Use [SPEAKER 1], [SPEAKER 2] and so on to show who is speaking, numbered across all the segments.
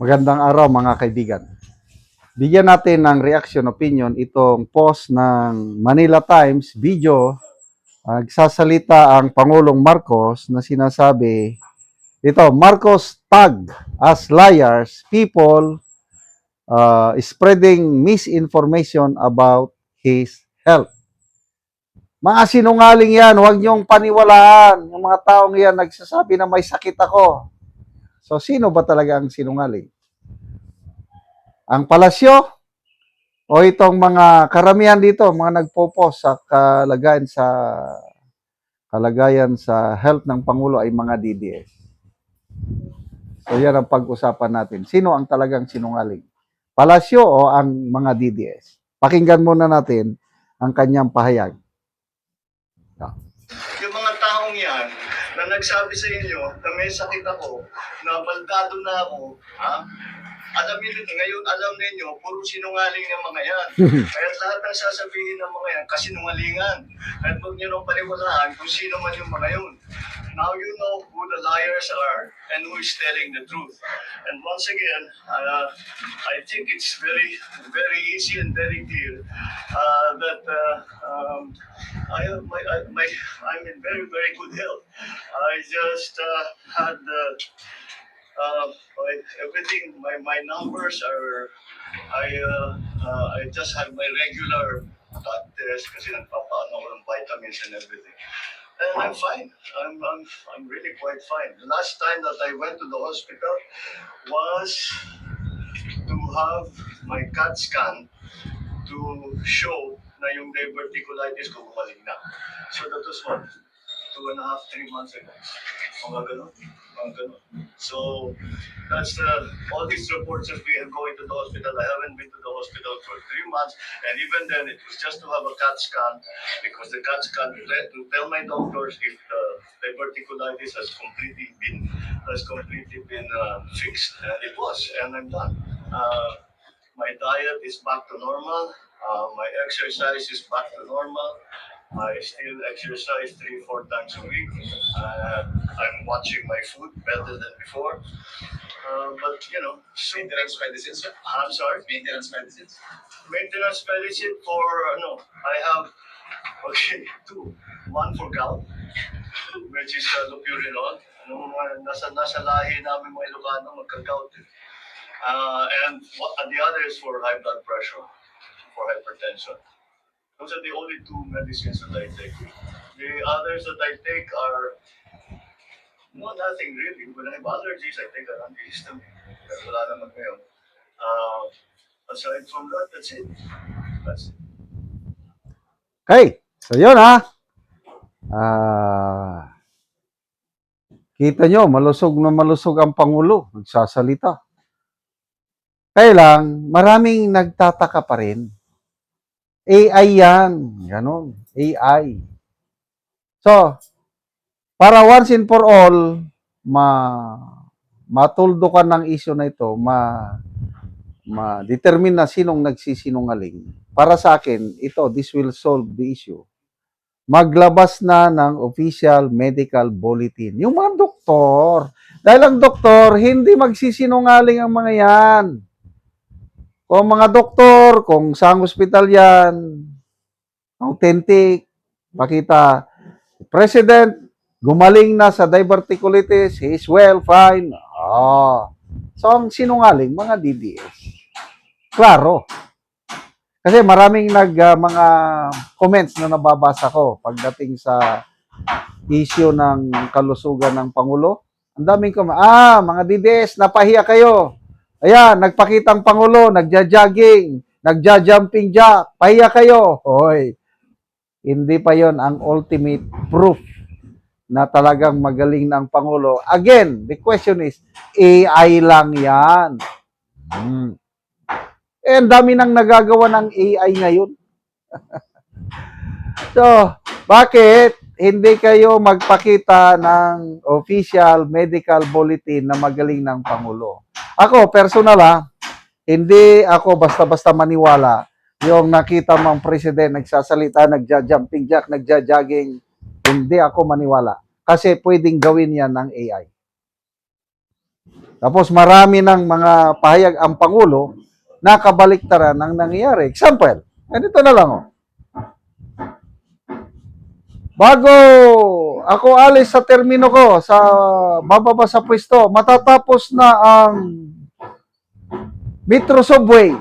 [SPEAKER 1] Magandang araw mga kaibigan. Bigyan natin ng reaction opinion itong post ng Manila Times video. Nagsasalita ang Pangulong Marcos na sinasabi, ito, Marcos tag as liars, people spreading misinformation about his health. Mga sinungaling yan, huwag niyong paniwalaan. Yung mga taong yan nagsasabi na may sakit ako. So, sino ba talaga ang sinungaling? Ang palasyo o itong mga karamihan dito, mga nagpo-post sa kalagayan sa health ng Pangulo ay mga DDS. So yan ang pag-usapan natin. Sino ang talagang sinungaling? Palasyo o ang mga DDS? Pakinggan muna natin ang kanyang pahayag.
[SPEAKER 2] Yung mga taong yan na nagsabi sa inyo na may sakit ako, na baldado na ako, ha? Alam niyo ngayon, alam niyo, puro sinungaling ng mga yan. Kaya lahat ng sasabihin ng mga yan, kasinungalingan. At huwag niyo nang paniwalaan kung sino man yung mga yun. Now you know who the liars are and who is telling the truth. And once again, I think it's very, very easy and very clear that I'm in very, very good health. I just had everything. My numbers are. I just had my regular blood test kasi nagpapaano ko ng vitamins and everything. And I'm fine. I'm really quite fine. The last time that I went to the hospital was to have my CAT scan to show na yung diverticulitis ko gumaling na. So that was what? 2.5, 3 months ago. Mga ganun. So that's all these reports of me going to the hospital. I haven't been to the hospital for 3 months, and even then it was just to have a CAT scan because the CAT scan will tell my doctors if the diverticulitis has completely been fixed, and it was, and I'm done. My diet is back to normal. My exercise is back to normal. I still exercise 3-4 times a week. I'm watching my food better than before. But you know,
[SPEAKER 3] Maintenance medicine, sir?
[SPEAKER 2] I'm sorry.
[SPEAKER 3] Maintenance medicines?
[SPEAKER 2] Maintenance medicine for I have 2. One for gout, which is lopurinol. Nasa lahi namin mga Ilocano magka-gout. And the other is for high blood pressure, for hypertension. Those are the only 2 medicines that I take. The others that I take are nothing really. When I have allergies, I take an antihistamine. Pero wala naman ngayon. Aside from that, that's it.
[SPEAKER 1] Okay, so yun ha. Kita nyo, malusog na malusog ang Pangulo. Nagsasalita. Kaya lang, maraming nagtataka pa rin. AI yan. Ganon. AI. So, para once and for all, matuldukan ng issue na ito, ma-determine na sinong nagsisinungaling. Para sa akin, this will solve the issue. Maglabas na ng official medical bulletin. Yung mga doktor. Dahil ang doktor, hindi magsisinungaling ang mga yan. Kung mga doktor, kung saang hospital yan, authentic, makita, President, gumaling na sa diverticulitis, he is well, fine. So, ang sinungaling, mga DDS. Klaro. Kasi maraming mga comments na nababasa ko pagdating sa issue ng kalusugan ng Pangulo. Ang daming mga DDS, napahiya kayo. Ayan, nagpakitang Pangulo, nagja-jogging, nagja-jumping jack, pahiya kayo. Hoy, hindi pa yon ang ultimate proof na talagang magaling ng Pangulo. Again, the question is, AI lang yan. Ang dami nang nagagawa ng AI ngayon. So, bakit hindi kayo magpakita ng official medical bulletin na magaling ng Pangulo? Ako, personal hindi ako basta-basta maniwala yung nakita mong president nagsasalita, nagja-jumping jack, nagja-jogging. Hindi ako maniwala. Kasi pwedeng gawin yan ng AI. Tapos marami ng mga pahayag ang Pangulo na kabaliktaran ang nangyayari. Example, ganito na lang. Oh. Bago ako alis sa termino ko, sa bababa sa pwesto, matatapos na ang Metro Subway.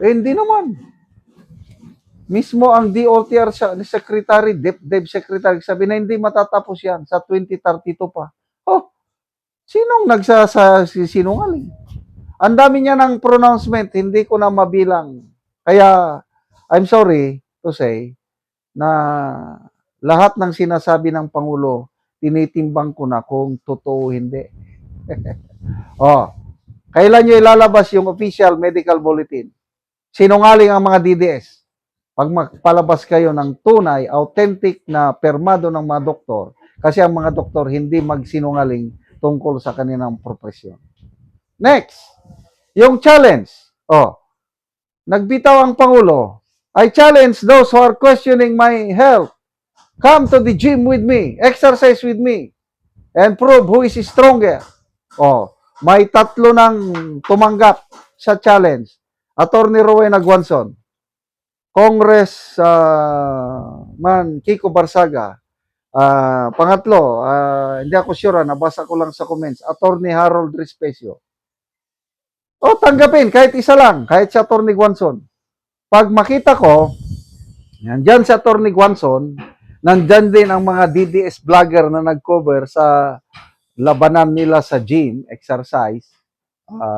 [SPEAKER 1] Eh, hindi naman. Mismo ang DOTR Secretary, DepEd Secretary, sabi na hindi matatapos yan sa 2032 pa. Oh, sinong sinungaling? Ang dami niya ng pronouncement, hindi ko na mabilang. Kaya, I'm sorry to say, na lahat ng sinasabi ng Pangulo, tinitimbang ko na kung totoo hindi. Oh, kailan nyo ilalabas yung official medical bulletin? Sinungaling ang mga DDS. Pag magpalabas kayo ng tunay, authentic na permado ng mga doktor, kasi ang mga doktor hindi magsinungaling tungkol sa kanilang profesyon. Next, yung challenge. Oh, nagbitaw ang Pangulo. I challenge those who are questioning my health. Come to the gym with me, exercise with me, and prove who is stronger. Oh, may tatlo nang tumanggap sa challenge. Attorney Rowena Guanzon, Man Kiko Barsaga, pangatlo, hindi ako sure, nabasa ko lang sa comments, Attorney Harold Respecio. O, tanggapin, kahit isa lang, kahit si Attorney Guanzon. Pag makita ko, nandyan si Attorney Guanzon, nandyan din ang mga DDS vlogger na nag-cover sa labanan nila sa gym, exercise,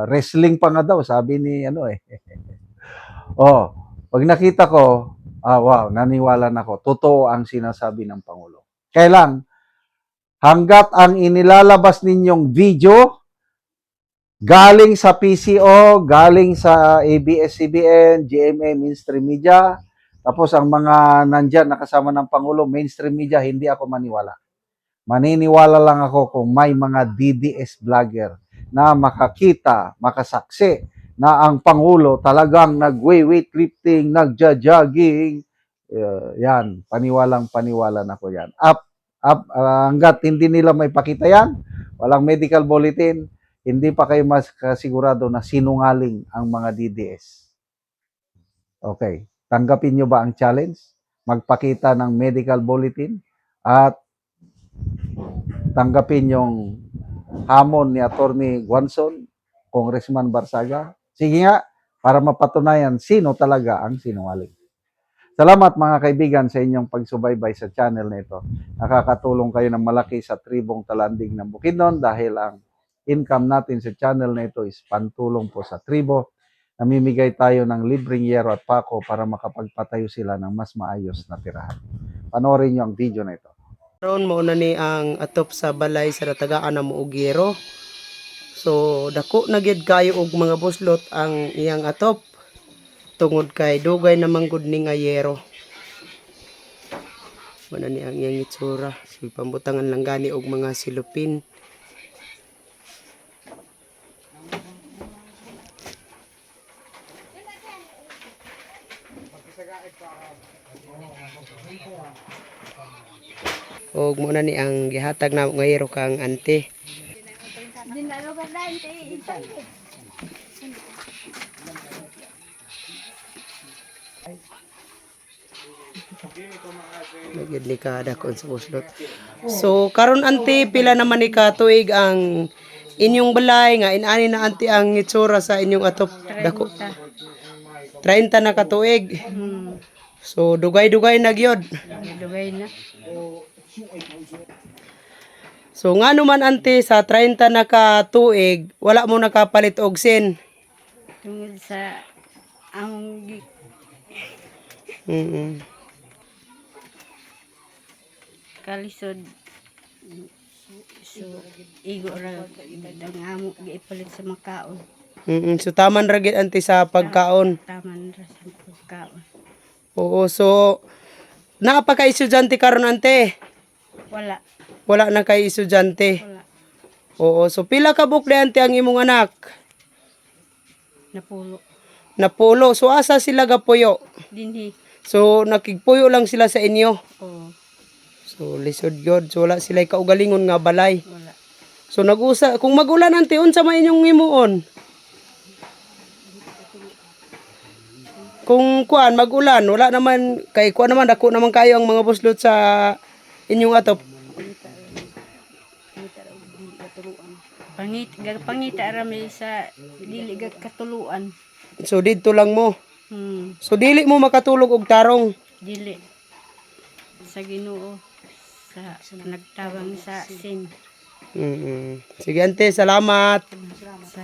[SPEAKER 1] wrestling pa nga daw, sabi ni Oh, pag nakita ko, wow, naniwala na ako. Totoo ang sinasabi ng Pangulo. Kailan? Hanggat ang inilalabas ninyong video, galing sa PCO, galing sa ABS-CBN, GMA, mainstream media, tapos ang mga nandyan nakasama ng Pangulo, mainstream media, hindi ako maniwala. Maniniwala lang ako kung may mga DDS vlogger na makakita, makasaksi na ang Pangulo talagang nag-weightlifting, nagja-jogging. Yan, paniwalang-paniwala na ko yan. Hanggat hindi nila may pakita yan, walang medical bulletin, hindi pa kayo mas kasigurado na sinungaling ang mga DDS. Okay, tanggapin nyo ba ang challenge? Magpakita ng medical bulletin at tanggapin yung hamon ni Attorney Guanzon, Congressman Barsaga. Sige nga, para mapatunayan sino talaga ang sinungaling. Salamat mga kaibigan sa inyong pagsubaybay sa channel na ito. Nakakatulong kayo ng malaki sa tribong Talandig ng Bukidnon dahil ang income natin sa channel na ito is pantulong po sa tribo. Namimigay tayo ng libreng yero at pako para makapagpatayo sila ng mas maayos na tirahan. Panoorin nyo ang video na ito.
[SPEAKER 4] Karon mo na ni ang atop sa balay sa natagaan na Muugiro. So dako na gyud kayo og mga buslot ang iyang atop tungod kay dugay na manggod ni nga yero. Wala ni ang iyang itsura. So pambutangan lang gani og mga silupin. Og mo na ni ang gihatag na nga yero kang ante. Nagyod ni kada kon sa buslot. So karon ante pila naman ni ka tuig ang inyong balay nga inani na ante ang itsura sa inyong atop dako. 30 na ka tuig. So dugay-dugay na gyud.
[SPEAKER 5] Dugay na.
[SPEAKER 4] So nga naman ante sa 30 na ka tuig, wala mo nakapalit og sin.
[SPEAKER 5] Tungod sa among kalisod. So, igo ra ang amo gipalit sa makaon.
[SPEAKER 4] So taman ra gyud ante sa pagkaon.
[SPEAKER 5] Taman ra sa pagkaon.
[SPEAKER 4] Oo, so naa pa kay estudyante karon ante?
[SPEAKER 5] Wala.
[SPEAKER 4] Wala na kay estudyante.
[SPEAKER 5] Wala.
[SPEAKER 4] Oo, so pila ka bukle ante ang imong anak?
[SPEAKER 5] Napulo.
[SPEAKER 4] Napulo. So asa sila gapuyo?
[SPEAKER 5] Dinhi.
[SPEAKER 4] So nakigpuyo lang sila sa inyo.
[SPEAKER 5] Oh,
[SPEAKER 4] So lisod gyud. So wala sila kaugalingon nga balay.
[SPEAKER 5] wala.
[SPEAKER 4] So nag-usa kung magulan ante unsa man inyong himuon? Kung kuan magulan, wala naman kay kuan naman dako naman kayo ang mga buslot sa inyong atop.
[SPEAKER 5] Pangita rami sa dili gag katuluan.
[SPEAKER 4] So didto lang mo. So dili mo makatulog og tarong.
[SPEAKER 5] Dili sa Ginoo sa nagtawang sa sin.
[SPEAKER 4] Sige ante, salamat.
[SPEAKER 5] Sa